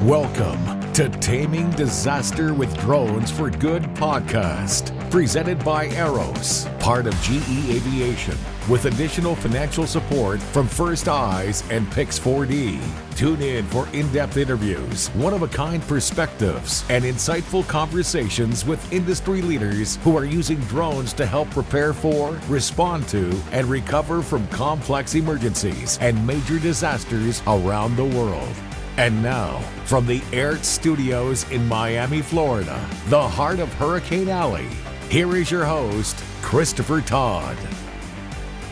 Welcome to Taming Disaster with Drones for Good podcast, presented by Aeros, part of GE Aviation, with additional financial support from First Eyes and Pix4D. Tune in for in-depth interviews, one-of-a-kind perspectives, and insightful conversations with industry leaders who are using drones to help prepare for, respond to, and recover from complex emergencies and major disasters around the world. And now, from the Airt Studios in Miami, Florida, the heart of Hurricane Alley, here is your host, Christopher Todd.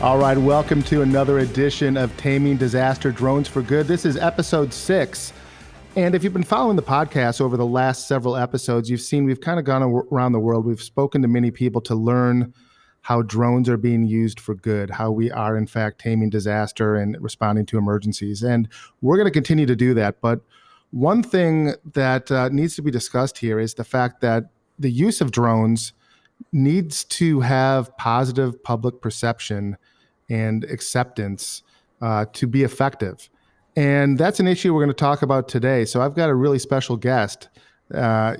All right, welcome to another edition of Taming Disaster Drones for Good. This is episode 6. And if you've been following the podcast over the last several episodes, you've seen we've kind of gone around the world. We've spoken to many people to learn how drones are being used for good, how we are, in fact, taming disaster and responding to emergencies. And we're going to continue to do that. But one thing that needs to be discussed here is the fact that the use of drones needs to have positive public perception and acceptance to be effective. And that's an issue we're going to talk about today. So I've got a really special guest.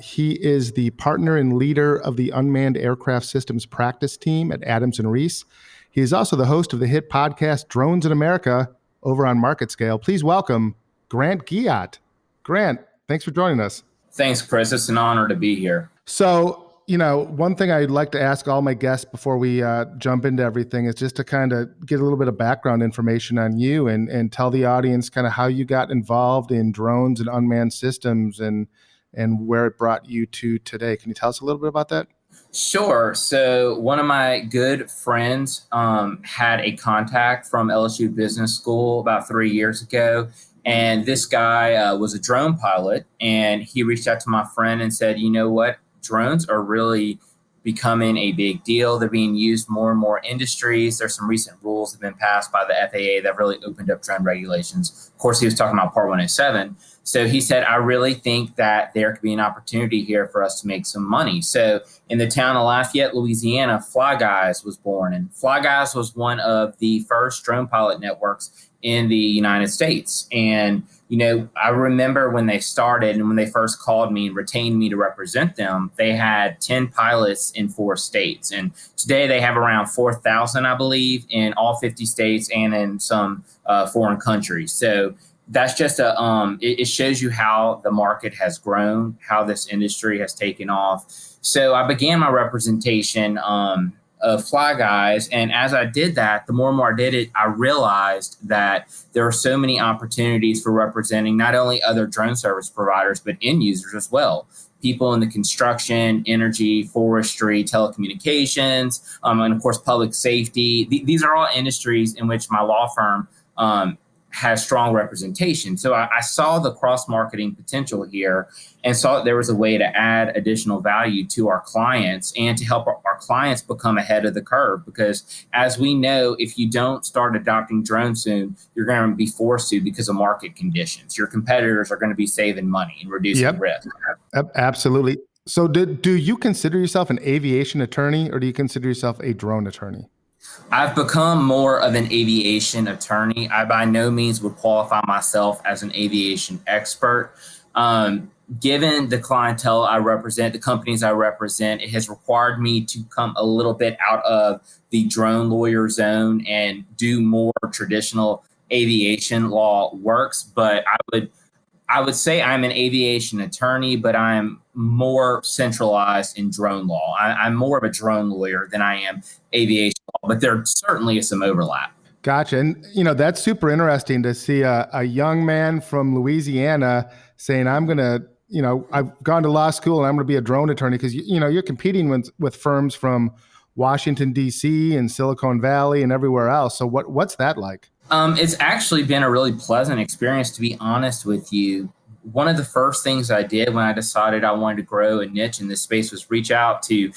He is the partner and leader of the Unmanned Aircraft Systems practice team at Adams & Reese. He is also the host of the hit podcast Drones in America over on MarketScale. Please welcome Grant Guillot. Grant, thanks for joining us. Thanks, Chris. It's an honor to be here. So, one thing I'd like to ask all my guests before we jump into everything is just to kind of get a little bit of background information on you and tell the audience kind of how you got involved in drones and unmanned systems and where it brought you to today. Can you tell us a little bit about that? Sure. So one of my good friends had a contact from LSU Business School about 3 years ago. And this guy was a drone pilot. And he reached out to my friend and said, you know what? Drones are really becoming a big deal. They're being used more and more industries. There's some recent rules that have been passed by the FAA that really opened up drone regulations. Of course, he was talking about Part 107. So he said, I really think that there could be an opportunity here for us to make some money. So in the town of Lafayette, Louisiana, Fly Guys was born. And Fly Guys was one of the first drone pilot networks in the United States. And, I remember when they started and when they first called me and retained me to represent them, they had 10 pilots in 4 states. And today they have around 4,000, I believe, in all 50 states and in some foreign countries. So that's just it shows you how the market has grown, how this industry has taken off. So I began my representation of Fly Guys. And as I did that, the more and more I did it, I realized that there are so many opportunities for representing not only other drone service providers, but end users as well. People in the construction, energy, forestry, telecommunications, and of course, public safety. These are all industries in which my law firm has strong representation. So I saw the cross-marketing potential here and saw that there was a way to add additional value to our clients and to help our clients become ahead of the curve. Because as we know, if you don't start adopting drones soon, you're going to be forced to because of market conditions. Your competitors are going to be saving money and reducing risk. Absolutely. So do you consider yourself an aviation attorney or do you consider yourself a drone attorney? I've become more of an aviation attorney. I by no means would qualify myself as an aviation expert. Given the clientele I represent, the companies I represent, it has required me to come a little bit out of the drone lawyer zone and do more traditional aviation law works. But I would say I'm an aviation attorney, but I'm more centralized in drone law. I'm more of a drone lawyer than I am aviation law, but there certainly is some overlap. Gotcha. And, that's super interesting to see a young man from Louisiana saying, I'm going to, I've gone to law school and I'm going to be a drone attorney because, you're competing with firms from Washington, D.C. and Silicon Valley and everywhere else. So what's that like? It's actually been a really pleasant experience, to be honest with you. One of the first things I did when I decided I wanted to grow a niche in this space was reach out to,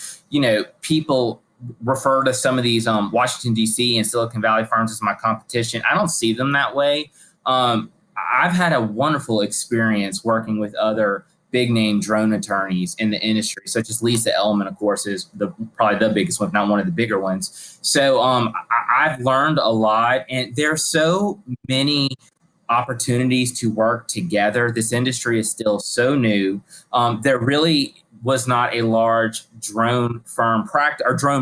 people refer to some of these Washington, D.C. and Silicon Valley firms as my competition. I don't see them that way. I've had a wonderful experience working with other big name drone attorneys in the industry, such as Lisa Ellman, of course, is probably the biggest one, if not one of the bigger ones. So I've learned a lot, and there's so many opportunities to work together. This industry is still so new. There really was not a large drone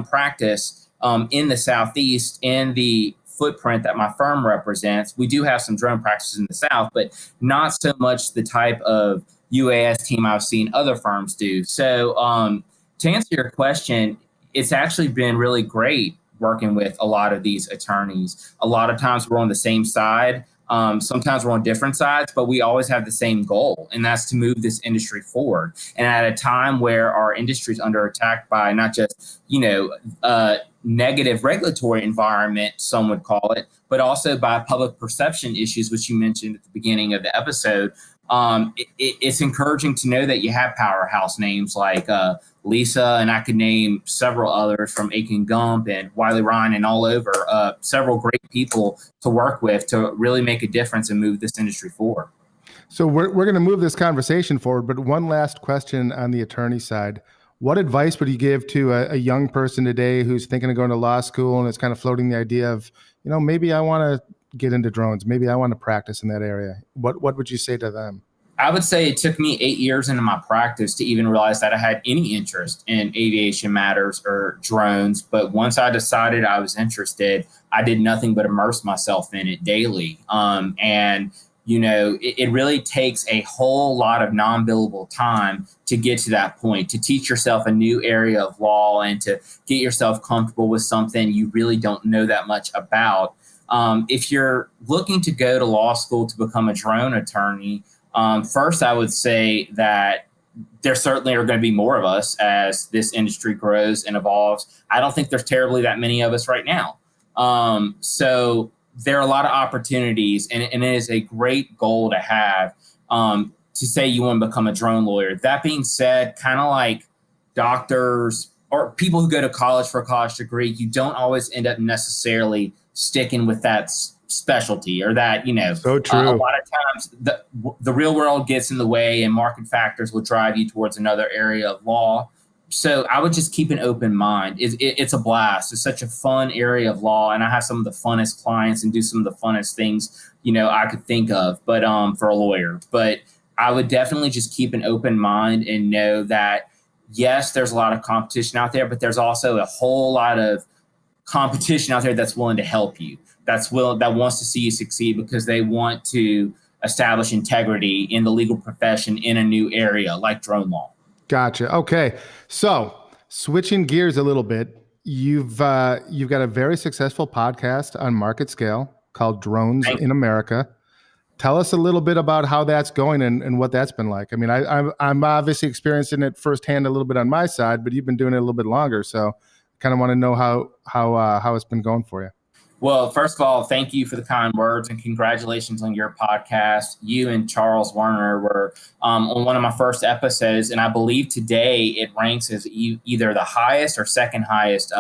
practice in the Southeast in the footprint that my firm represents. We do have some drone practices in the South, but not so much the type of UAS team I've seen other firms do. So to answer your question, it's actually been really great working with a lot of these attorneys. A lot of times we're on the same side. Sometimes we're on different sides, but we always have the same goal, and that's to move this industry forward. And at a time where our industry is under attack by not just, negative regulatory environment, some would call it, but also by public perception issues, which you mentioned at the beginning of the episode, it's encouraging to know that you have powerhouse names like Lisa, and I could name several others from Aiken Gump and Wiley Ryan and all over, several great people to work with to really make a difference and move this industry forward. So we're going to move this conversation forward, but one last question on the attorney side. What advice would you give to a young person today who's thinking of going to law school and is kind of floating the idea of, maybe I want to get into drones, maybe I want to practice in that area? What would you say to them? I would say it took me 8 years into my practice to even realize that I had any interest in aviation matters or drones. But once I decided I was interested, I did nothing but immerse myself in it daily. It really takes a whole lot of non-billable time to get to that point, to teach yourself a new area of law and to get yourself comfortable with something you really don't know that much about. If you're looking to go to law school to become a drone attorney, first, I would say that there certainly are going to be more of us as this industry grows and evolves. I don't think there's terribly that many of us right now. So there are a lot of opportunities, and it is a great goal to have to say you want to become a drone lawyer. That being said, kind of like doctors or people who go to college for a college degree, you don't always end up necessarily sticking with that specialty or that, So true. A lot of times the real world gets in the way and market factors will drive you towards another area of law. So I would just keep an open mind. It's a blast. It's such a fun area of law, and I have some of the funnest clients and do some of the funnest things, I could think of, but for a lawyer. But I would definitely just keep an open mind and know that, yes, there's a lot of competition out there, but there's also a whole lot of competition out there that's willing to help you, that wants to see you succeed because they want to establish integrity in the legal profession in a new area like drone law. Gotcha. Okay. So switching gears a little bit, you've got a very successful podcast on MarketScale called Drones in America. Tell us a little bit about how that's going and what that's been like. I mean, I'm obviously experiencing it firsthand a little bit on my side, but you've been doing it a little bit longer. So kind of want to know how it's been going for you. Well, first of all, thank you for the kind words and congratulations on your podcast. You and Charles Werner were on one of my first episodes, and I believe today it ranks as either the highest or second highest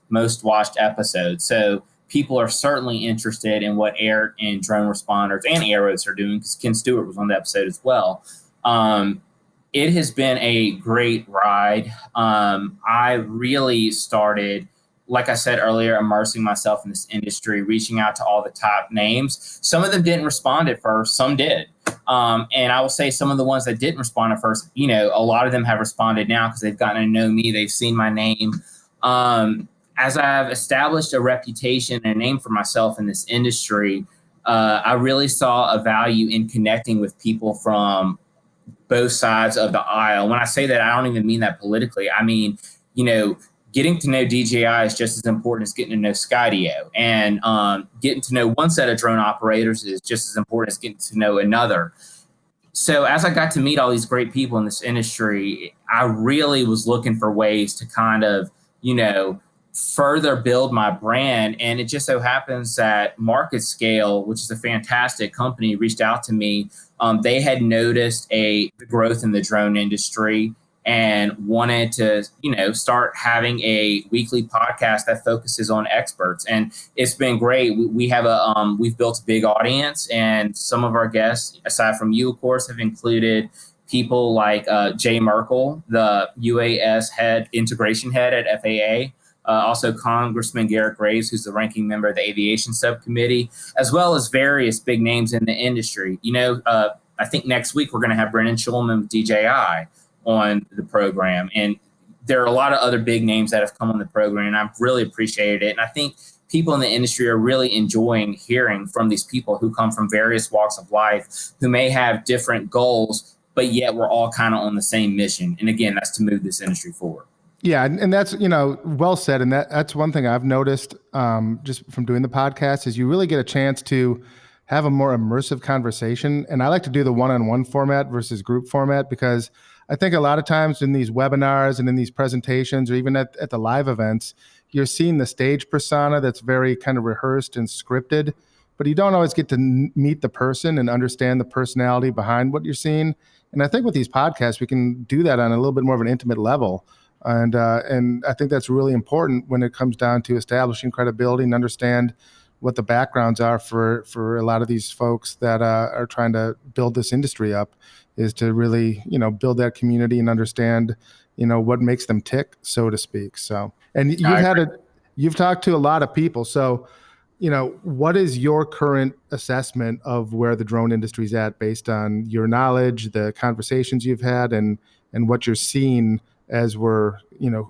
most watched episode. So people are certainly interested in what air and drone responders and arrows are doing, because Ken Stewart was on the episode as well. It has been a great ride. I really started, like I said earlier, immersing myself in this industry, reaching out to all the top names. Some of them didn't respond at first, some did. And I will say some of the ones that didn't respond at first, a lot of them have responded now because they've gotten to know me, they've seen my name. As I've established a reputation and a name for myself in this industry, I really saw a value in connecting with people from both sides of the aisle. When I say that, I don't even mean that politically. I mean, getting to know DJI is just as important as getting to know Skydio. And getting to know one set of drone operators is just as important as getting to know another. So as I got to meet all these great people in this industry, I really was looking for ways to kind of, further build my brand. And it just so happens that MarketScale, which is a fantastic company, reached out to me. They had noticed the growth in the drone industry and wanted to, start having a weekly podcast that focuses on experts. And it's been great. We've built a big audience, and some of our guests, aside from you, of course, have included people like Jay Merkel, the UAS integration head at FAA, also Congressman Garrett Graves, who's the ranking member of the aviation subcommittee, as well as various big names in the industry. I think next week we're going to have Brennan Schulman with DJI on the program. And there are a lot of other big names that have come on the program, and I've really appreciated it. And I think people in the industry are really enjoying hearing from these people who come from various walks of life, who may have different goals, but yet we're all kind of on the same mission. And again, that's to move this industry forward. Yeah, and that's, well said. And that's one thing I've noticed just from doing the podcast is you really get a chance to have a more immersive conversation. And I like to do the one-on-one format versus group format, because I think a lot of times in these webinars and in these presentations, or even at the live events, you're seeing the stage persona that's very kind of rehearsed and scripted, but you don't always get to meet the person and understand the personality behind what you're seeing. And I think with these podcasts, we can do that on a little bit more of an intimate level. And I think that's really important when it comes down to establishing credibility and understand what the backgrounds are for a lot of these folks that are trying to build this industry up, is to really, build that community and understand, what makes them tick, so to speak. So, and you've talked to a lot of people. So, what is your current assessment of where the drone industry is at based on your knowledge, the conversations you've had, and what you're seeing as we're, 4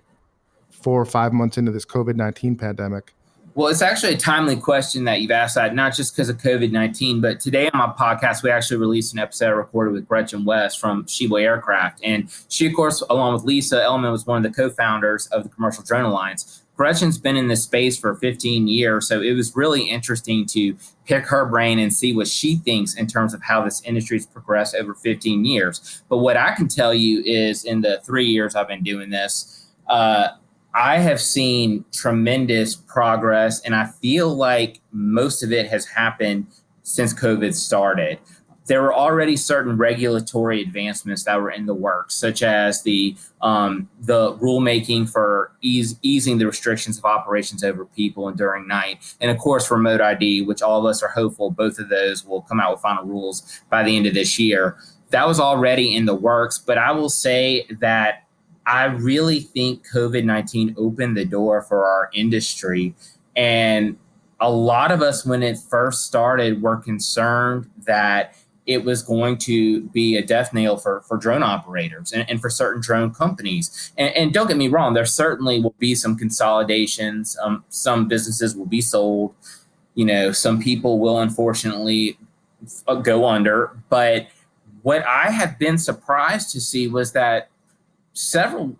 or 5 months into this COVID-19 pandemic? Well, it's actually a timely question that you've asked that, not just because of COVID-19, but today on my podcast, we actually released an episode I recorded with Gretchen West from Sheboy Aircraft. And she, of course, along with Lisa Elman, was one of the co-founders of the Commercial Drone Alliance. Gretchen's been in this space for 15 years, so it was really interesting to pick her brain and see what she thinks in terms of how this industry's progressed over 15 years. But what I can tell you is in the 3 years I've been doing this, I have seen tremendous progress, and I feel like most of it has happened since COVID started. There were already certain regulatory advancements that were in the works, such as the rulemaking for easing the restrictions of operations over people and during night, and of course remote ID, which all of us are hopeful both of those will come out with final rules by the end of this year. That was already in the works, but I will say that I really think COVID-19 opened the door for our industry. And a lot of us, when it first started, were concerned that it was going to be a death knell for drone operators and for certain drone companies. And don't get me wrong, there certainly will be some consolidations. Some businesses will be sold. Some people will unfortunately go under. But what I have been surprised to see was that several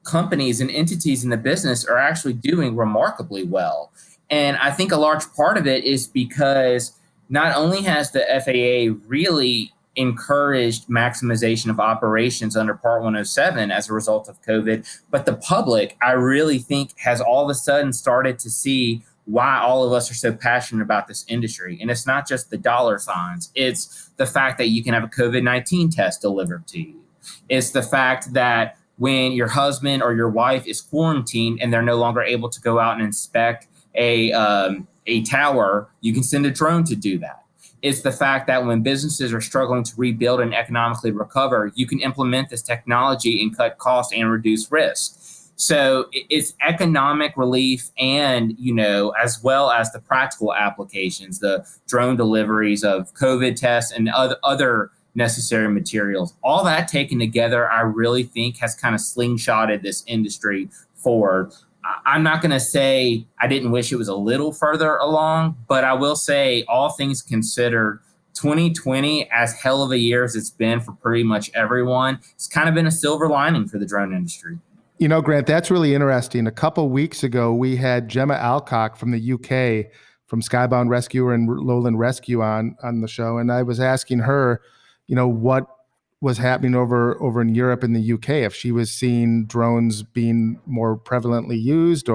companies and entities in the business are actually doing remarkably well. And I think a large part of it is because not only has the FAA really encouraged maximization of operations under Part 107 as a result of COVID, but the public, I really think, has all of a sudden started to see why all of us are so passionate about this industry. And it's not just the dollar signs. It's the fact that you can have a COVID-19 test delivered to you. It's the fact that when your husband or your wife is quarantined and they're no longer able to go out and inspect a tower, you can send a drone to do that. It's the fact that when businesses are struggling to rebuild and economically recover, you can implement this technology and cut costs and reduce risk. So it's economic relief and, as well as the practical applications, the drone deliveries of COVID tests and other necessary materials. All that taken together, I really think has kind of slingshotted this industry forward. I'm not going to say I didn't wish it was a little further along, but I will say, all things considered, 2020, as hell of a year as it's been for pretty much everyone, it's kind of been a silver lining for the drone industry. Grant, that's really interesting. A couple weeks ago, we had Gemma Alcock from the UK, from Skybound Rescuer and Lowland Rescue on the show, and I was asking her, what was happening over in Europe and the UK, if she was seeing drones being more prevalently used,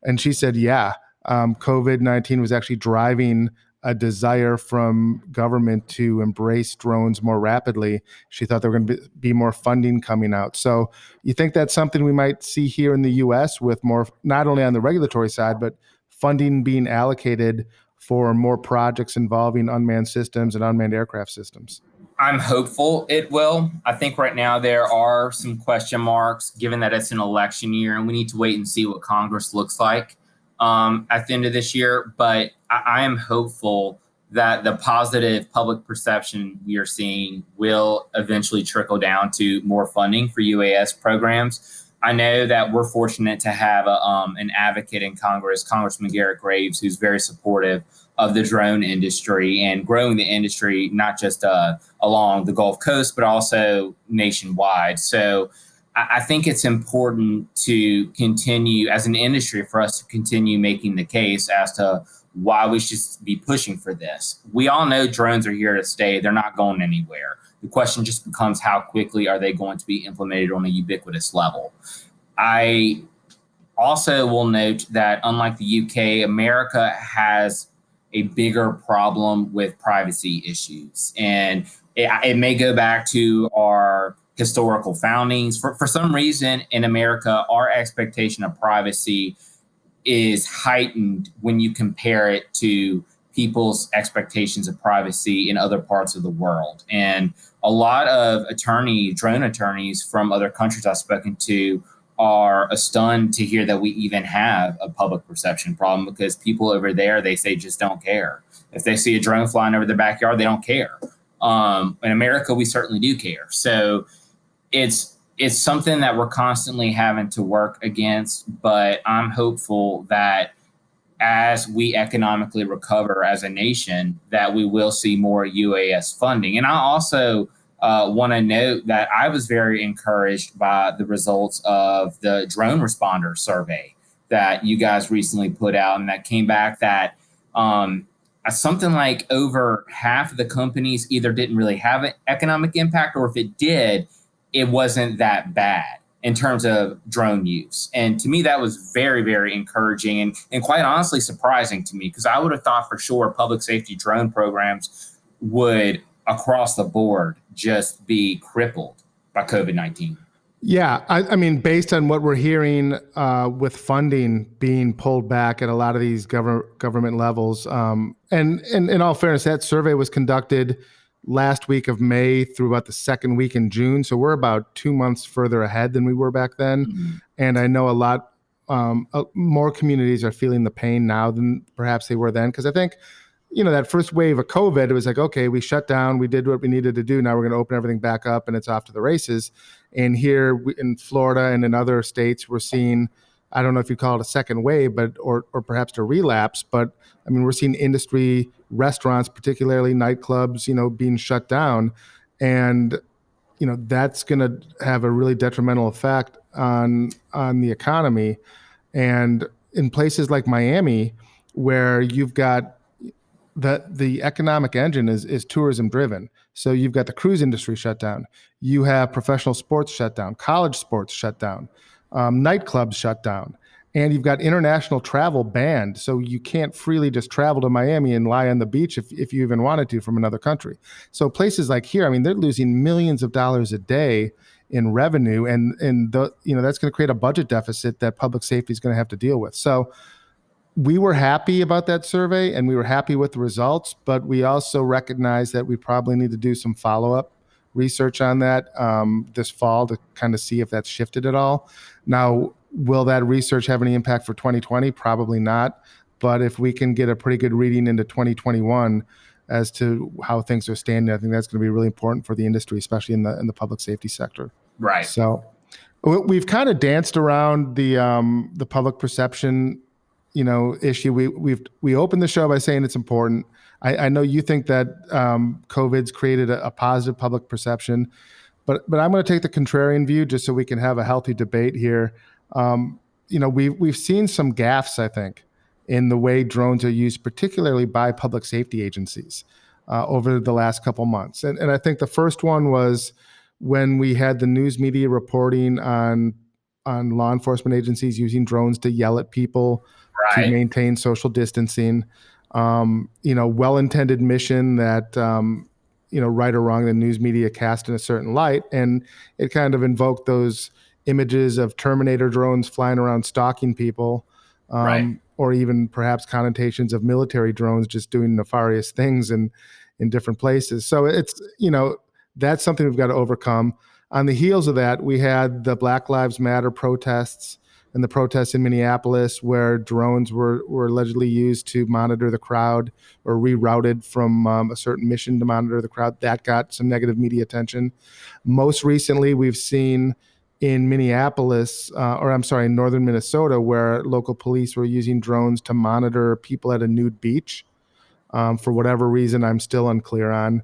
and she said, yeah, COVID-19 was actually driving a desire from government to embrace drones more rapidly. She thought there were going to be more funding coming out. So you think that's something we might see here in the US with more, not only on the regulatory side, but funding being allocated for more projects involving unmanned systems and unmanned aircraft systems? I'm hopeful it will. I think right now there are some question marks given that it's an election year and we need to wait and see what Congress looks like at the end of this year. But I am hopeful that the positive public perception we are seeing will eventually trickle down to more funding for UAS programs. I know that we're fortunate to have an advocate in Congress, Congressman Garrett Graves, who's very supportive of the drone industry and growing the industry, not just along the Gulf Coast, but also nationwide. So I think it's important to continue as an industry for us to continue making the case as to why we should be pushing for this. We all know drones are here to stay. They're not going anywhere. The question just becomes how quickly are they going to be implemented on a ubiquitous level. I also will note that unlike the UK, America has a bigger problem with privacy issues. And it may go back to our historical foundings. For some reason in America, our expectation of privacy is heightened when you compare it to people's expectations of privacy in other parts of the world. And a lot of drone attorneys from other countries I've spoken to are stunned to hear that we even have a public perception problem, because people over there, they say, just don't care. If they see a drone flying over their backyard, they don't care. In America, we certainly do care. So it's something that we're constantly having to work against, but I'm hopeful that as we economically recover as a nation, that we will see more UAS funding. And I also want to note that I was very encouraged by the results of the drone responder survey that you guys recently put out, and that came back that something like over half of the companies either didn't really have an economic impact, or if it did, it wasn't that bad in terms of drone use. And to me, that was very, very encouraging and quite honestly surprising to me, because I would have thought for sure public safety drone programs would across the board just be crippled by COVID-19. Yeah, I mean, based on what we're hearing with funding being pulled back at a lot of these government levels, and in all fairness, that survey was conducted last week of May through about the second week in June. So we're about 2 months further ahead than we were back then. Mm-hmm. And I know a lot more communities are feeling the pain now than perhaps they were then. Because I think, that first wave of COVID, it was like, okay, we shut down, we did what we needed to do. Now we're going to open everything back up and it's off to the races. And here in Florida and in other states, we're seeing, I don't know if you call it a second wave, but or perhaps a relapse. But I mean, we're seeing industry, restaurants, particularly nightclubs, being shut down, and that's going to have a really detrimental effect on the economy. And in places like Miami, where you've got the economic engine is tourism driven. So you've got the cruise industry shut down. You have professional sports shut down, college sports shut down, nightclubs shut down, and you've got international travel banned. So you can't freely just travel to Miami and lie on the beach if you even wanted to from another country. So places like here, I mean, they're losing millions of dollars a day in revenue, and that's going to create a budget deficit that public safety is going to have to deal with. So we were happy about that survey and we were happy with the results, but we also recognize that we probably need to do some follow-up research on that this fall to kind of see if that's shifted at all. Now, will that research have any impact for 2020? Probably not. But if we can get a pretty good reading into 2021 as to how things are standing, I think that's going to be really important for the industry, especially in the public safety sector. Right. So we've kind of danced around the public perception issue. We opened the show by saying it's important. I know you think that COVID's created a positive public perception, but I'm going to take the contrarian view just so we can have a healthy debate here. We've seen some gaffes, I think, in the way drones are used, particularly by public safety agencies over the last couple months. And I think the first one was when we had the news media reporting on law enforcement agencies using drones to yell at people, right, to maintain social distancing. Well-intended mission that, right or wrong, the news media cast in a certain light. And it kind of invoked those images of Terminator drones flying around stalking people, right, or even perhaps connotations of military drones just doing nefarious things in different places. So it's, that's something we've got to overcome. On the heels of that, we had the Black Lives Matter protests and the protests in Minneapolis where drones were allegedly used to monitor the crowd or rerouted from a certain mission to monitor the crowd. That got some negative media attention. Most recently, we've seen in Minneapolis, in northern Minnesota, where local police were using drones to monitor people at a nude beach for whatever reason I'm still unclear on.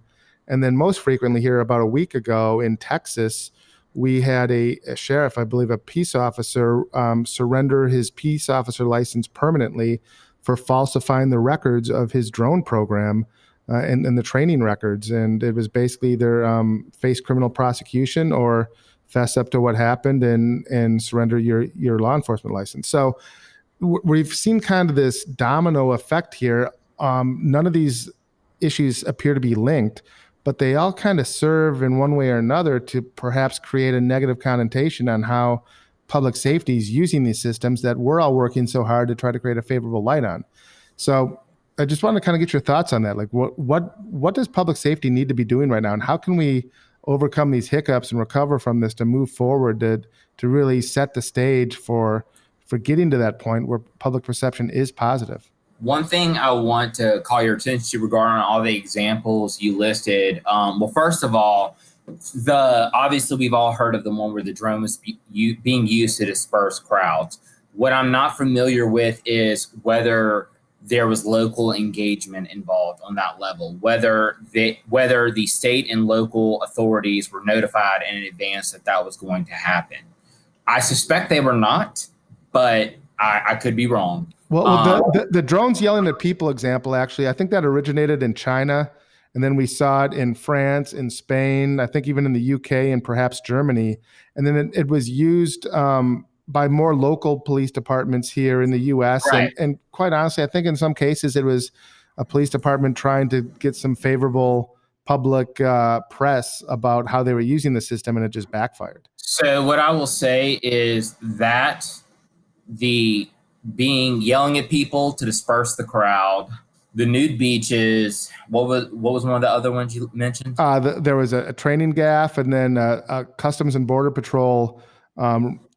And then most frequently here, about a week ago in Texas, we had a sheriff, I believe a peace officer, surrender his peace officer license permanently for falsifying the records of his drone program and the training records. And it was basically either face criminal prosecution or fess up to what happened and surrender your law enforcement license. So we've seen kind of this domino effect here. None of these issues appear to be linked, but they all kind of serve in one way or another to perhaps create a negative connotation on how public safety is using these systems that we're all working so hard to try to create a favorable light on. So I just want to kind of get your thoughts on that. Like what does public safety need to be doing right now? And how can we overcome these hiccups and recover from this to move forward to really set the stage for getting to that point where public perception is positive? One thing I want to call your attention to regarding all the examples you listed. Well, first of all, obviously we've all heard of the one where the drone was being used to disperse crowds. What I'm not familiar with is whether there was local engagement involved on that level, whether the state and local authorities were notified in advance that was going to happen. I suspect they were not, but I could be wrong. Well, the drones yelling at people example, actually, I think that originated in China, and then we saw it in France, in Spain, I think even in the UK and perhaps Germany. And then it was used by more local police departments here in the US. Right. And quite honestly, I think in some cases it was a police department trying to get some favorable public press about how they were using the system, and it just backfired. So what I will say is that the yelling at people to disperse the crowd, the nude beaches. What was one of the other ones you mentioned? There was a training gaff, and then a Customs and Border Patrol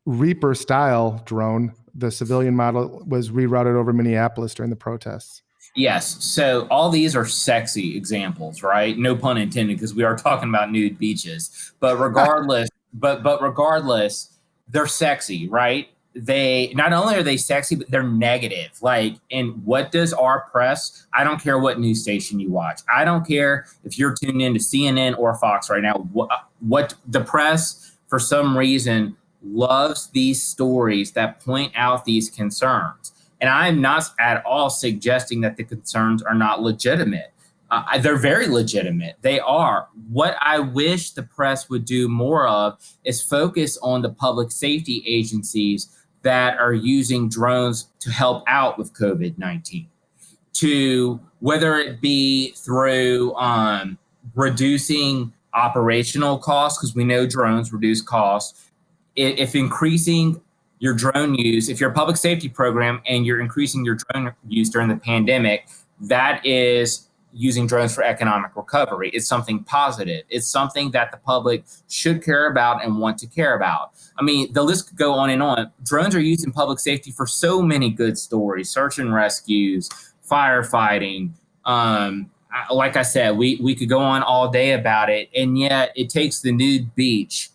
Reaper style drone. The civilian model was rerouted over Minneapolis during the protests. Yes. So all these are sexy examples, right? No pun intended, because we are talking about nude beaches. But regardless, regardless, they're sexy, right? They not only are they sexy, but they're negative. Like, and what does our press? I don't care what news station you watch. I don't care if you're tuned in to CNN or Fox right now. What the press, for some reason, loves these stories that point out these concerns. And I'm not at all suggesting that the concerns are not legitimate. They're very legitimate. They are. What I wish the press would do more of is focus on the public safety agencies that are using drones to help out with COVID-19, to whether it be through reducing operational costs, because we know drones reduce costs. If increasing your drone use, if you're a public safety program and you're increasing your drone use during the pandemic, that is using drones for economic recovery. It's something positive. It's something that the public should care about and want to care about. I mean, the list could go on and on. Drones are used in public safety for so many good stories: search and rescues, firefighting. Like I said, we could go on all day about it, and yet it takes the nude beach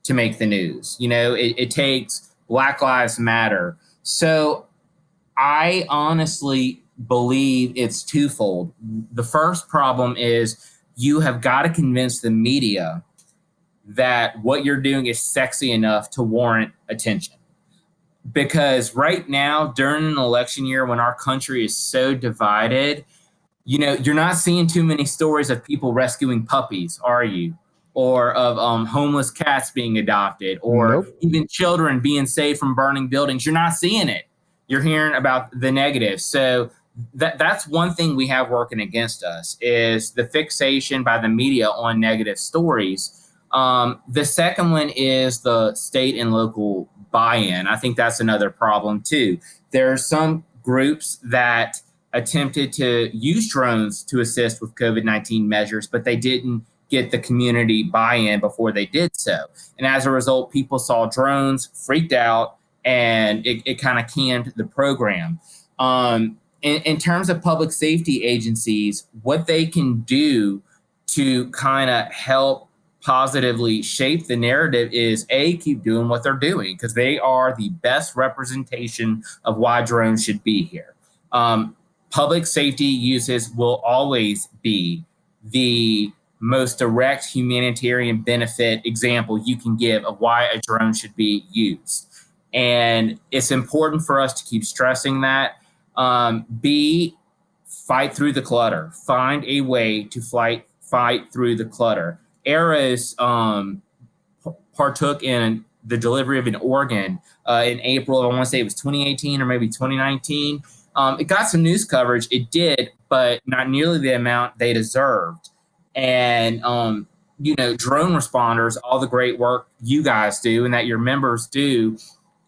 to make the news. You know, it takes Black Lives Matter. So I honestly believe it's twofold. The first problem is you have got to convince the media that what you're doing is sexy enough to warrant attention. Because right now, during an election year, when our country is so divided, you know, you're not seeing too many stories of people rescuing puppies, are you? Or of homeless cats being adopted, or Nope. even children being saved from burning buildings. You're not seeing it. You're hearing about the negatives. So that's one thing we have working against us, is the fixation by the media on negative stories. The second one is the state and local buy-in. I think that's another problem too. There are some groups that attempted to use drones to assist with COVID-19 measures, but they didn't get the community buy-in before they did so. And as a result, people saw drones, freaked out, and it kind of canned the program. In terms of public safety agencies, what they can do to kind of help positively shape the narrative is keep doing what they're doing, because they are the best representation of why drones should be here. Public safety uses will always be the most direct humanitarian benefit example you can give of why a drone should be used. And it's important for us to keep stressing that. B, fight through the clutter. Find a way to fight through the clutter. Arrows partook in the delivery of an organ in April. I want to say it was 2018 or maybe 2019. It got some news coverage. It did, but not nearly the amount they deserved. And, drone responders, all the great work you guys do and that your members do,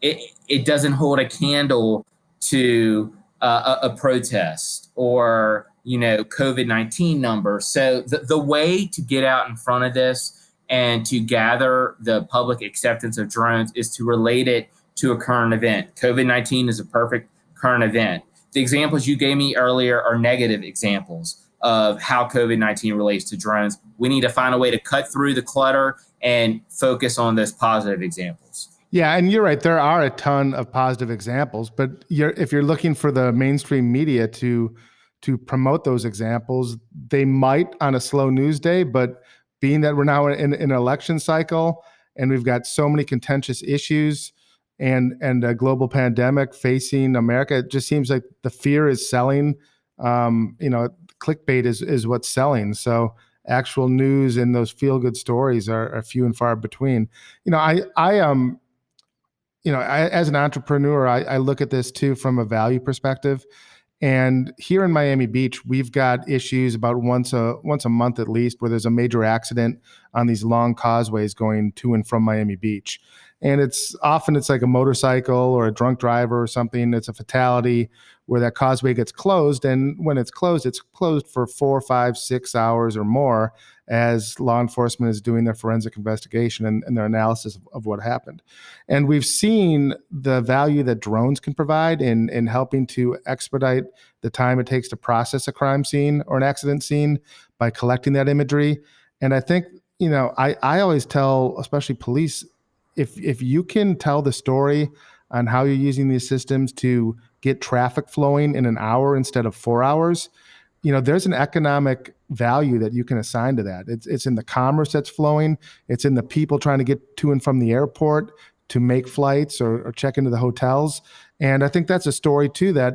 it doesn't hold a candle to a protest or, COVID-19 numbers. So the way to get out in front of this and to gather the public acceptance of drones is to relate it to a current event. COVID-19 is a perfect current event. The examples you gave me earlier are negative examples of how COVID-19 relates to drones. We need to find a way to cut through the clutter and focus on those positive examples. Yeah, and you're right. There are a ton of positive examples, but if you're looking for the mainstream media to promote those examples, they might on a slow news day, but being that we're now in an election cycle and we've got so many contentious issues and a global pandemic facing America, it just seems like the fear is selling. Clickbait is what's selling. So actual news and those feel-good stories are few and far between. As an entrepreneur, I look at this too from a value perspective. And here in Miami Beach, we've got issues about once a month at least, where there's a major accident on these long causeways going to and from Miami Beach. And it's like a motorcycle or a drunk driver or something. It's a fatality where that causeway gets closed. And when it's closed for 4, 5, 6 hours or more as law enforcement is doing their forensic investigation and their analysis of what happened. And we've seen the value that drones can provide in helping to expedite the time it takes to process a crime scene or an accident scene by collecting that imagery. And I think, I always tell, especially police, if you can tell the story on how you're using these systems to get traffic flowing in an hour instead of 4 hours, there's an economic value that you can assign to that. It's in the commerce that's flowing. It's in the people trying to get to and from the airport to make flights or check into the hotels. And I think that's a story too that,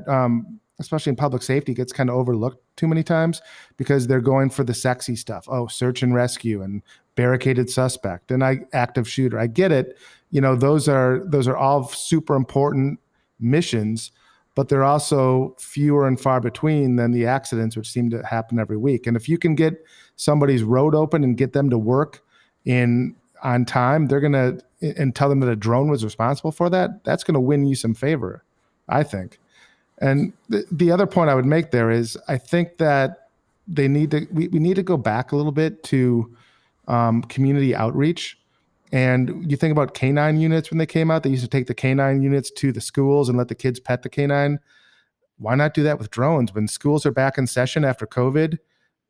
especially in public safety, gets kind of overlooked too many times because they're going for the sexy stuff. Oh, search and rescue and barricaded suspect and active shooter. I get it. Those are all super important missions, but they're also fewer and far between than the accidents, which seem to happen every week. And if you can get somebody's road open and get them to work on time, and tell them that a drone was responsible for that, that's going to win you some favor, I think. And the other point I would make there is I think that we need to go back a little bit to community outreach. And you think about canine units when they came out, they used to take the canine units to the schools and let the kids pet the canine. Why not do that with drones? When schools are back in session after COVID,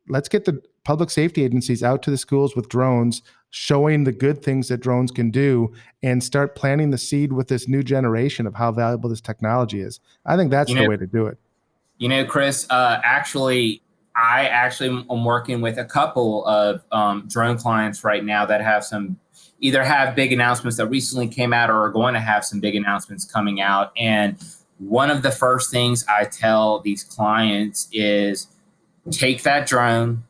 let's get the public safety agencies out to the schools with drones, showing the good things that drones can do, and start planting the seed with this new generation of how valuable this technology is. I think that's the way to do it. Chris, I actually am working with a couple of drone clients right now that either have big announcements that recently came out or are going to have some big announcements coming out. And one of the first things I tell these clients is take that drone,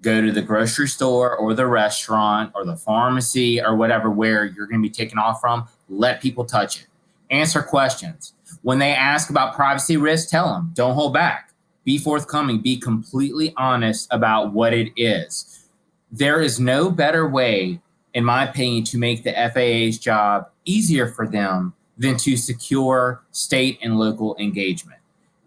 go to the grocery store or the restaurant or the pharmacy or whatever, where you're going to be taking off from, let people touch it. Answer questions. When they ask about privacy risks, tell them, don't hold back. Be forthcoming, be completely honest about what it is. There is no better way, in my opinion, to make the FAA's job easier for them than to secure state and local engagement.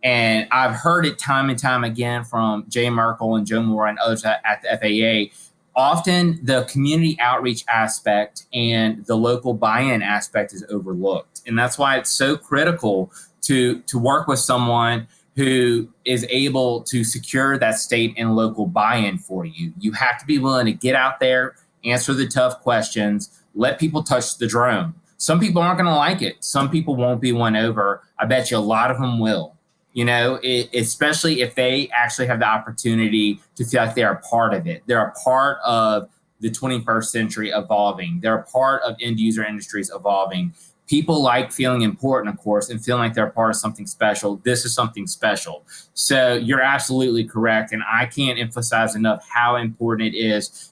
And I've heard it time and time again from Jay Merkel and Joe Moore and others at the FAA. often the community outreach aspect and the local buy-in aspect is overlooked. And that's why it's so critical to work with someone who is able to secure that state and local buy-in for you. You have to be willing to get out there, answer the tough questions, let people touch the drone. Some people aren't going to like it. Some people won't be won over. I bet you a lot of them will. Especially if they actually have the opportunity to feel like they're a part of it. They're a part of the 21st century evolving. They're a part of end user industries evolving. People like feeling important, of course, and feeling like they're a part of something special. This is something special. So you're absolutely correct. And I can't emphasize enough how important it is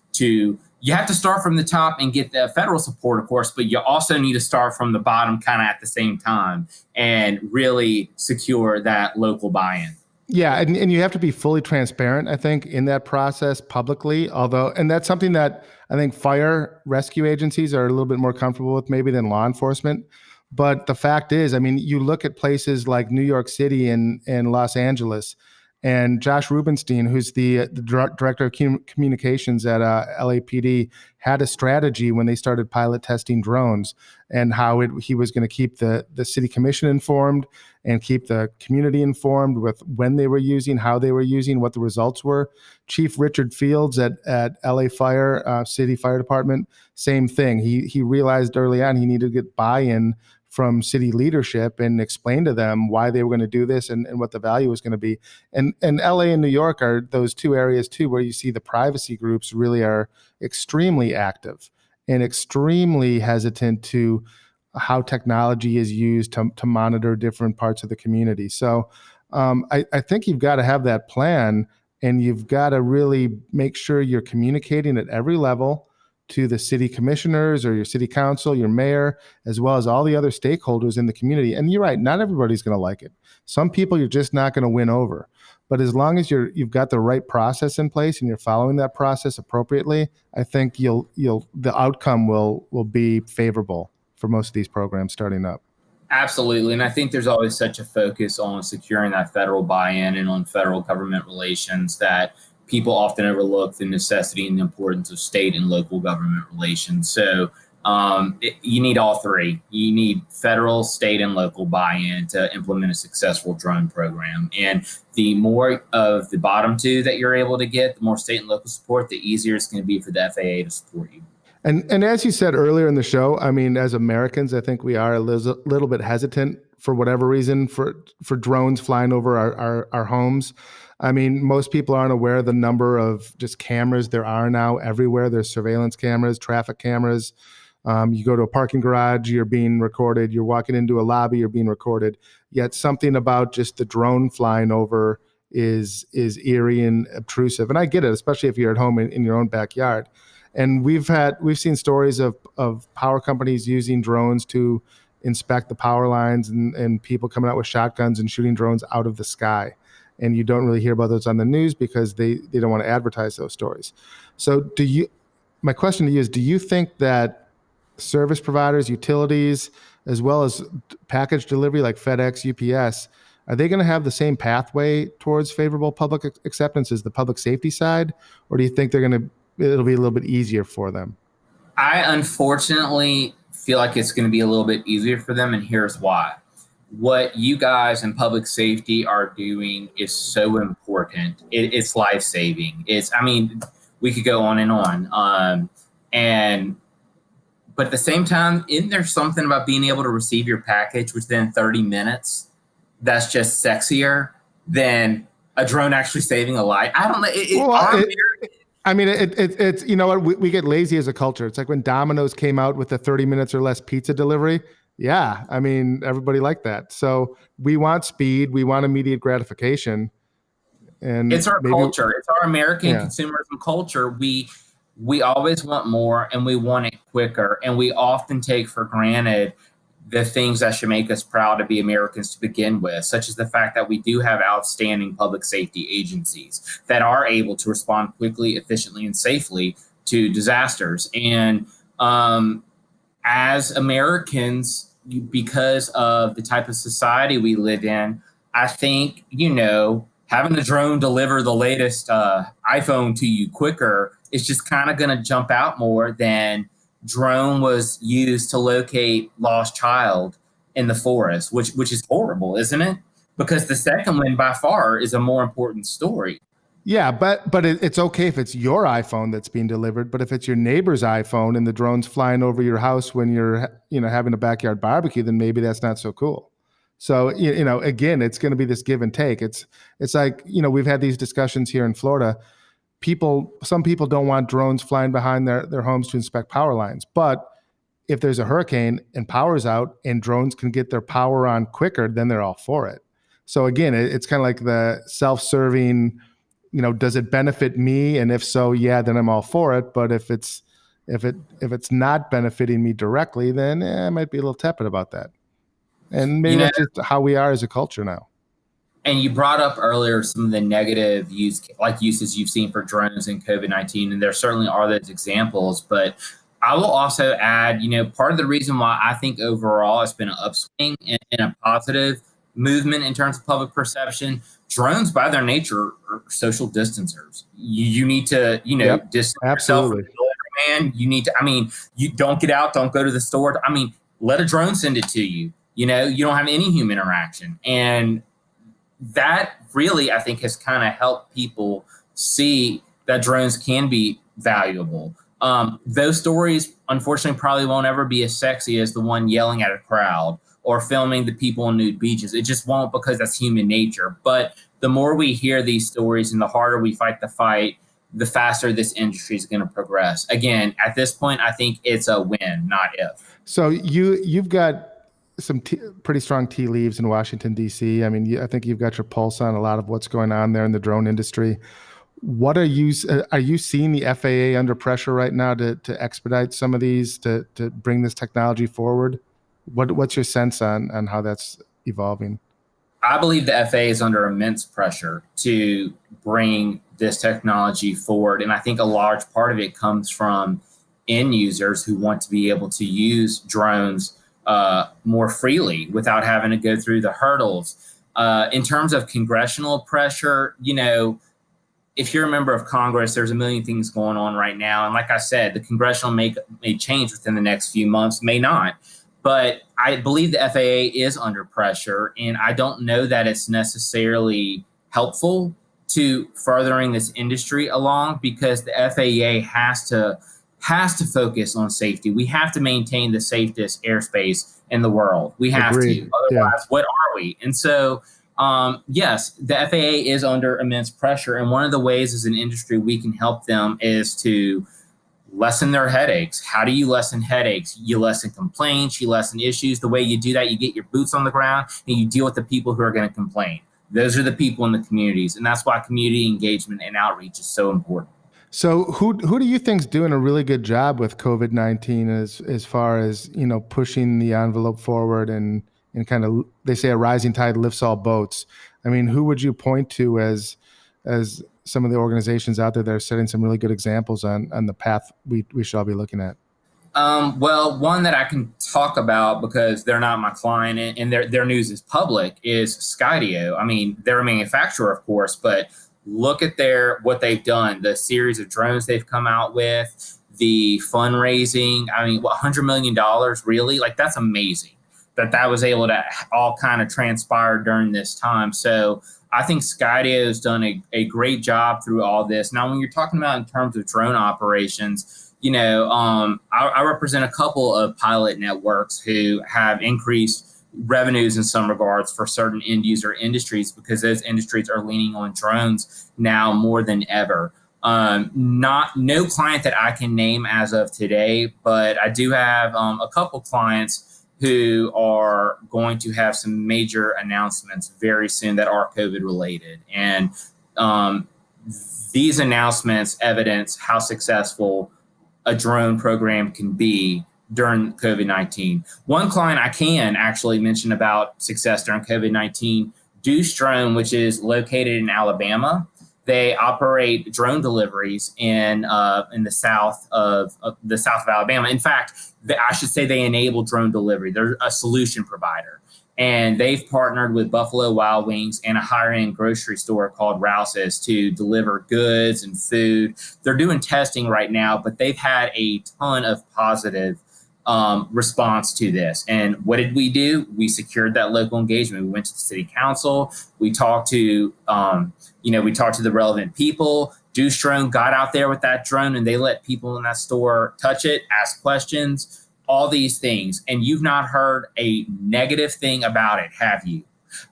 you have to start from the top and get the federal support, of course, but you also need to start from the bottom kind of at the same time and really secure that local buy-in. Yeah, and you have to be fully transparent, I think, in that process publicly, and that's something that I think fire rescue agencies are a little bit more comfortable with maybe than law enforcement. But the fact is, I mean, you look at places like New York City and Los Angeles, and Josh Rubenstein, who's the director of communications at LAPD, had a strategy when they started pilot testing drones and how he was going to keep the city commission informed and keep the community informed with when they were using, how they were using, what the results were. Chief Richard Fields at LA Fire, City Fire Department, same thing. He realized early on he needed to get buy-in from city leadership and explain to them why they were going to do this and what the value was going to be. And LA and New York are those two areas too, where you see the privacy groups really are extremely active and extremely hesitant to how technology is used to monitor different parts of the community. So I think you've got to have that plan, and you've got to really make sure you're communicating at every level to the city commissioners or your city council, your mayor, as well as all the other stakeholders in the community. And you're right, not everybody's going to like it. Some people you're just not going to win over. But as long as you've got the right process in place and you're following that process appropriately, I think the outcome will be favorable for most of these programs starting up. Absolutely. And I think there's always such a focus on securing that federal buy-in and on federal government relations that people often overlook the necessity and the importance of state and local government relations. So you need all three. You need federal, state, and local buy-in to implement a successful drone program. And the more of the bottom two that you're able to get, the more state and local support, the easier it's going to be for the FAA to support you. And as you said earlier in the show, I mean, as Americans, I think we are a little bit hesitant for whatever reason for drones flying over our homes. I mean, most people aren't aware of the number of just cameras there are now everywhere. There's surveillance cameras, traffic cameras. You go to a parking garage, you're being recorded. You're walking into a lobby, you're being recorded. Yet something about just the drone flying over is eerie and obtrusive. And I get it, especially if you're at home in your own backyard. And we've seen stories of power companies using drones to inspect the power lines and people coming out with shotguns and shooting drones out of the sky. And you don't really hear about those on the news because they don't want to advertise those stories. So my question to you is, do you think that service providers, utilities, as well as package delivery like FedEx, UPS, are they going to have the same pathway towards favorable public acceptance as the public safety side? Or do you think it'll be a little bit easier for them? I unfortunately feel like it's going to be a little bit easier for them, and here's why. What you guys in public safety are doing is so important. It's life-saving. We could go on and on. But at the same time, isn't there something about being able to receive your package within 30 minutes that's just sexier than a drone actually saving a life? I don't know. It's you know what, we get lazy as a culture. It's like when Domino's came out with the 30 minutes or less pizza delivery. Yeah, I mean, everybody liked that. So we want speed, we want immediate gratification, and it's our culture. It's our American consumerism culture. We always want more, and we want it quicker, and we often take for granted the things that should make us proud to be Americans to begin with, such as the fact that we do have outstanding public safety agencies that are able to respond quickly, efficiently, and safely to disasters. And as Americans, because of the type of society we live in, I think, having a drone deliver the latest iPhone to you quicker is just kind of going to jump out more than drone was used to locate lost child in the forest, which is horrible, isn't it? Because the second one by far is a more important story. Yeah, but it's okay if it's your iPhone that's being delivered, but if it's your neighbor's iPhone and the drone's flying over your house when you're having a backyard barbecue, then maybe that's not so cool. So again, it's going to be this give and take. It's like we've had these discussions here in Florida. Some people don't want drones flying behind their homes to inspect power lines, but if there's a hurricane and power's out and drones can get their power on quicker, then they're all for it. So again, it's kind of like the self-serving. Does it benefit me? And if so, yeah, then I'm all for it. But if it's not benefiting me directly, then I might be a little tepid about that. And maybe that's just how we are as a culture now. And you brought up earlier some of the negative uses you've seen for drones in COVID-19, and there certainly are those examples. But I will also add, part of the reason why I think overall it's been an upswing and a positive movement in terms of public perception. Drones, by their nature, are social distancers. You need to, distance yourself from the delivery man. You need to, you don't get out, don't go to the store. Let a drone send it to you. You don't have any human interaction. And that really, I think, has kind of helped people see that drones can be valuable. Those stories, unfortunately, probably won't ever be as sexy as the one yelling at a crowd or filming the people on nude beaches. It just won't, because that's human nature. But the more we hear these stories and the harder we fight the fight, the faster this industry is going to progress. Again, at this point, I think it's a win, not if. So you've got some pretty strong tea leaves in Washington, D.C. I think you've got your pulse on a lot of what's going on there in the drone industry. What are you seeing the FAA under pressure right now to expedite some of these, to bring this technology forward? What's your sense on how that's evolving? I believe the FAA is under immense pressure to bring this technology forward. And I think a large part of it comes from end users who want to be able to use drones more freely without having to go through the hurdles. In terms of congressional pressure, if you're a member of Congress, there's a million things going on right now. And like I said, the congressional may change within the next few months, may not. But I believe the FAA is under pressure, and I don't know that it's necessarily helpful to furthering this industry along, because the FAA has to focus on safety. We have to maintain the safest airspace in the world. We have Agreed. to. Otherwise, what are we? And so, yes, the FAA is under immense pressure. And one of the ways as an industry we can help them is to lessen their headaches. How do you lessen headaches? You lessen complaints, you lessen issues. The way you do that, you get your boots on the ground and you deal with the people who are going to complain. Those are the people in the communities. And that's why community engagement and outreach is so important. So who do you think's doing a really good job with COVID-19 as far as, pushing the envelope forward and kind of, they say a rising tide lifts all boats. Who would you point to as some of the organizations out there that are setting some really good examples on the path we should all be looking at? Well, one that I can talk about because they're not my client and their news is public is Skydio. They're a manufacturer, of course, but look at what they've done, the series of drones they've come out with, the fundraising. $100 million, really? That's amazing that was able to all kind of transpire during this time. So I think Skydio has done a great job through all this. Now, when you're talking about in terms of drone operations, I represent a couple of pilot networks who have increased revenues in some regards for certain end user industries, because those industries are leaning on drones now more than ever. No client that I can name as of today, but I do have a couple clients who are going to have some major announcements very soon that are COVID related. And these announcements evidence how successful a drone program can be during COVID-19. One client I can actually mention about success during COVID-19, Deuce Drone, which is located in Alabama. They operate drone deliveries in the south of Alabama. In fact, I should say they enable drone delivery. They're a solution provider. And they've partnered with Buffalo Wild Wings and a higher-end grocery store called Rouse's to deliver goods and food. They're doing testing right now, but they've had a ton of positive response to this. And what did we do? We secured that local engagement. We went to the city council. We talked to, the relevant people. Deuce Drone got out there with that drone, and they let people in that store touch it, ask questions, all these things. And you've not heard a negative thing about it, have you?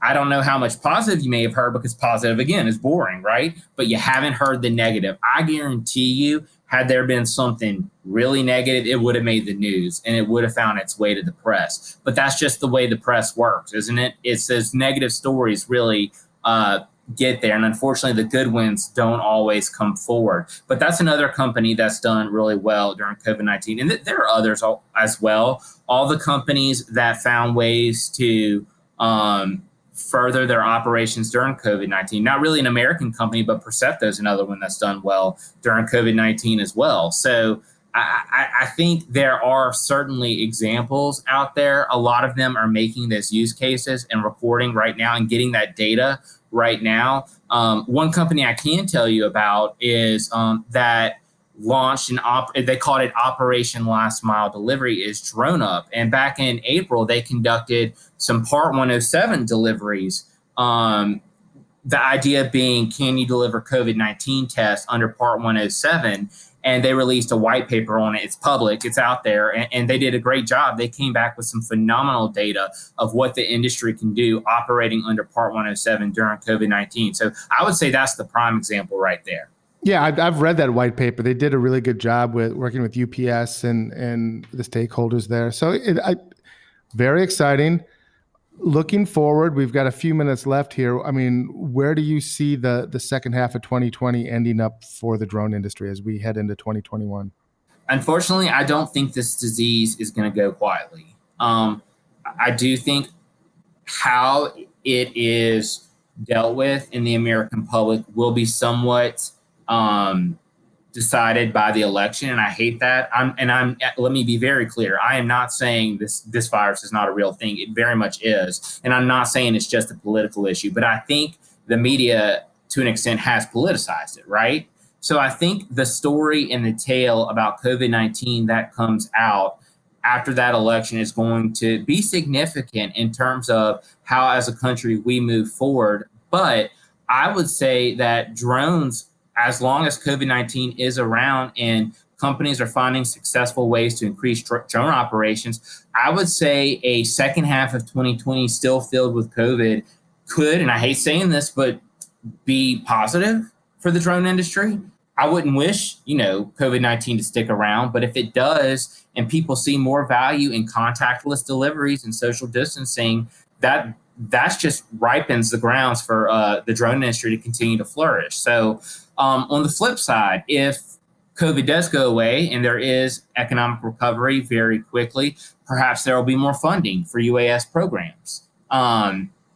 I don't know how much positive you may have heard, because positive, again, is boring, right? But you haven't heard the negative. I guarantee you, had there been something really negative, it would have made the news and it would have found its way to the press. But that's just the way the press works, isn't it? It says negative stories really get there. And unfortunately, the good ones don't always come forward. But that's another company that's done really well during COVID-19. And there are others as well. All the companies that found ways to further their operations during COVID-19. Not really an American company, but Percepto is another one that's done well during COVID-19 as well. So I think there are certainly examples out there. A lot of them are making those use cases and reporting right now and getting that data right now. One company I can tell you about is that launched they called it Operation Last Mile Delivery, is Drone Up. And back in April, they conducted some Part 107 deliveries. The idea being, can you deliver COVID-19 tests under Part 107? And they released a white paper on it. It's public, it's out there, and they did a great job. They came back with some phenomenal data of what the industry can do operating under Part 107 during COVID-19. So I would say that's the prime example right there. Yeah, I've read that white paper. They did a really good job with working with UPS and the stakeholders there. So very exciting. Looking forward, we've got a few minutes left here. I mean, where do you see the second half of 2020 ending up for the drone industry as we head into 2021? Unfortunately, I don't think this disease is going to go quietly. I do think how it is dealt with in the American public will be somewhat decided by the election, and I hate that. Let me be very clear. I am not saying this virus is not a real thing. It very much is, and I'm not saying it's just a political issue. But I think the media, to an extent, has politicized it, right? So I think the story and the tale about COVID-19 that comes out after that election is going to be significant in terms of how, as a country, we move forward. But I would say that drones, as long as COVID-19 is around and companies are finding successful ways to increase drone operations, I would say a second half of 2020 still filled with COVID could, and I hate saying this, but be positive for the drone industry. I wouldn't wish, COVID-19 to stick around, but if it does and people see more value in contactless deliveries and social distancing, that's just ripens the grounds for the drone industry to continue to flourish. So on the flip side, if COVID does go away and there is economic recovery very quickly, perhaps there will be more funding for UAS programs.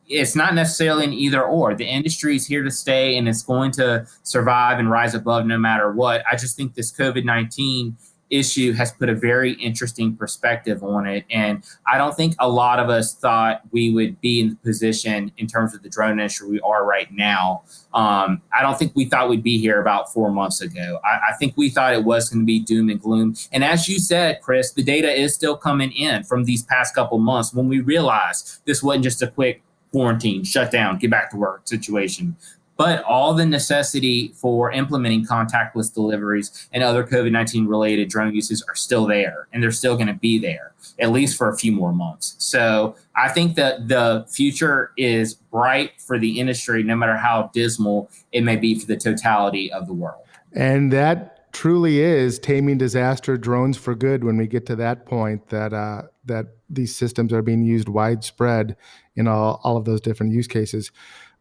It's not necessarily an either or. The industry is here to stay and it's going to survive and rise above no matter what. I just think this COVID-19 issue has put a very interesting perspective on it. And I don't think a lot of us thought we would be in the position in terms of the drone industry we are right now. I don't think we thought we'd be here about 4 months ago. I think we thought it was going to be doom and gloom. And as you said, Chris, the data is still coming in from these past couple months when we realized this wasn't just a quick quarantine, shut down, get back to work situation. But all the necessity for implementing contactless deliveries and other COVID-19 related drone uses are still there, and they're still going to be there, at least for a few more months. So I think that the future is bright for the industry, no matter how dismal it may be for the totality of the world. And that truly is taming disaster drones for good when we get to that point that these systems are being used widespread in all of those different use cases.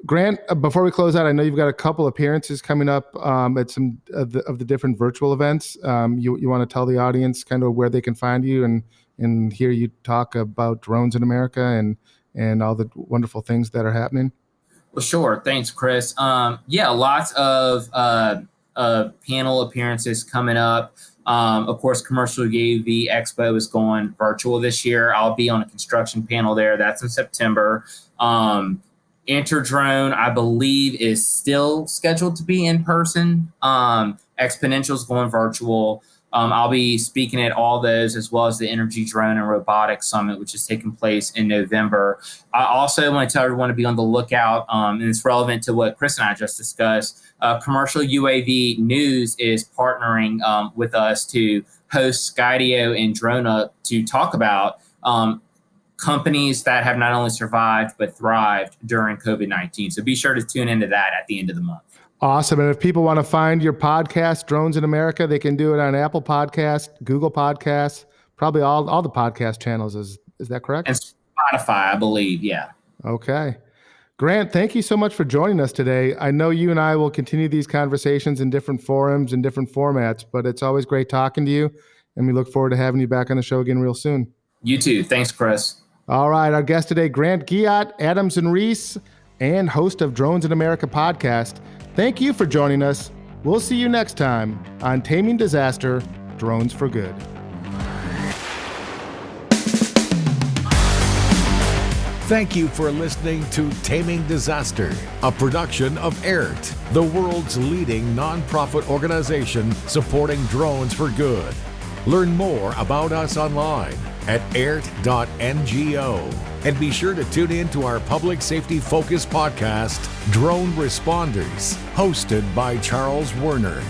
Grant, before we close out, I know you've got a couple appearances coming up at some of the different virtual events. You want to tell the audience kind of where they can find you and hear you talk about drones in America and all the wonderful things that are happening? Well, sure. Thanks, Chris. Yeah, lots of panel appearances coming up. Of course, Commercial UAV Expo is going virtual this year. I'll be on a construction panel there. That's in September. Interdrone, I believe, is still scheduled to be in person. Exponential's going virtual. I'll be speaking at all those, as well as the Energy Drone and Robotics Summit, which is taking place in November. I also want to tell everyone to be on the lookout, and it's relevant to what Chris and I just discussed. Commercial UAV News is partnering with us to host Skydio and Drone Up to talk about companies that have not only survived but thrived during COVID-19. So be sure to tune into that at the end of the month. Awesome. And if people want to find your podcast, Drones in America, they can do it on Apple Podcasts, Google Podcasts, probably all the podcast channels. Is that correct? And Spotify, I believe. Yeah. Okay. Grant, thank you so much for joining us today. I know you and I will continue these conversations in different forums and different formats, but it's always great talking to you. And we look forward to having you back on the show again real soon. You too. Thanks, Chris. All right. Our guest today, Grant Guillot, Adams and Reese, and host of Drones in America podcast. Thank you for joining us. We'll see you next time on Taming Disaster, Drones for Good. Thank you for listening to Taming Disaster, a production of AIRT, the world's leading nonprofit organization supporting drones for good. Learn more about us online at airt.ngo. And be sure to tune in to our public safety focused podcast, Drone Responders, hosted by Charles Werner.